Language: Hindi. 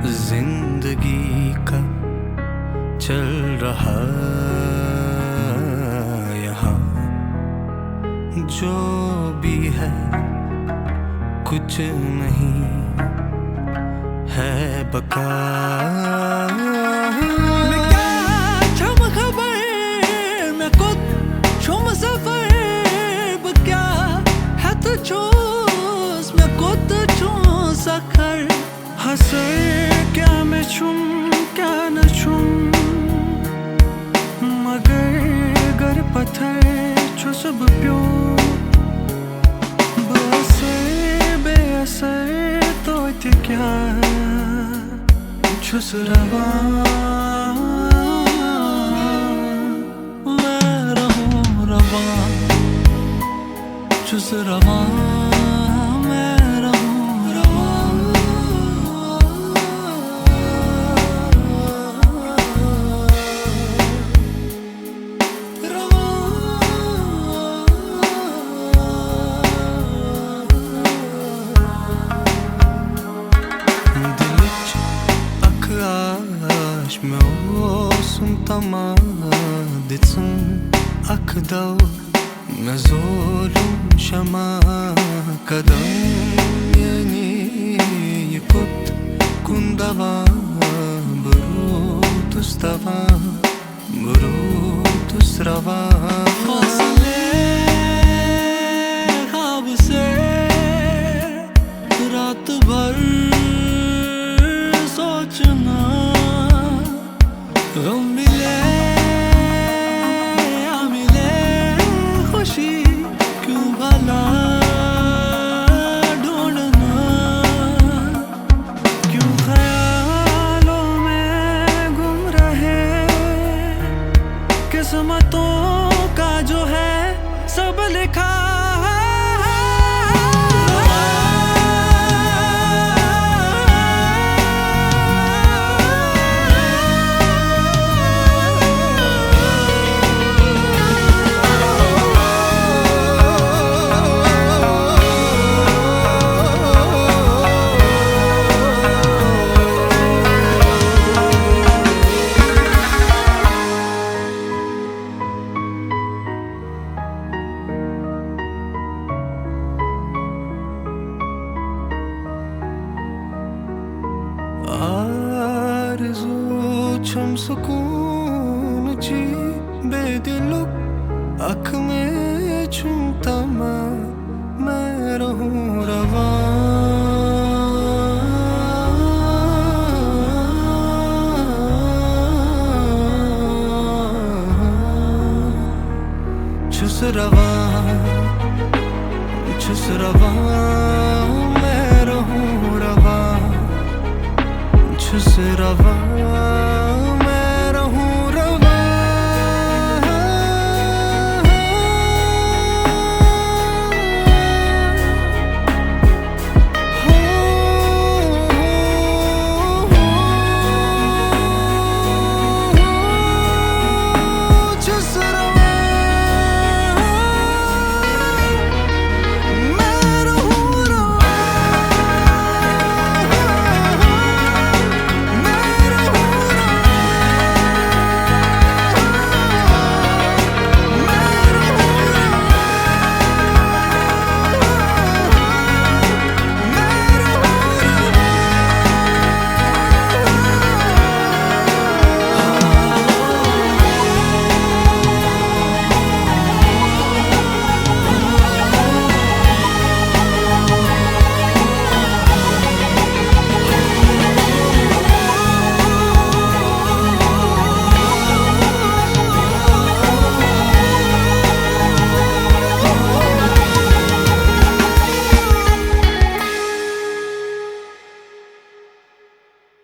जिंदगी का चल रहा यहाँ जो भी है कुछ नहीं है बका। मैं क्या छम खबर मैं खुद छुम सफर क्या है तो चूस मैं खुद छू सकर हसर क्या मैं छुम क्या न छुम मगर गर पत्थर छो सब प्यो बेअसर तो क्या छुस रवा मैं रहूं रवा छुस रवा मैं रहूं रवा। Ditsin akdav mezolum şama kadam yeni yıkut kundava burut ustava burut usrava fasle khab se raat bhar sochna gam mile किस्मतों का जो है सब लिखा आरज़ू छम सुकून ची बेदिलुक अख में छूता मैं रहूं रवा छुस रवा मैं रहूं रवा छुस रवा।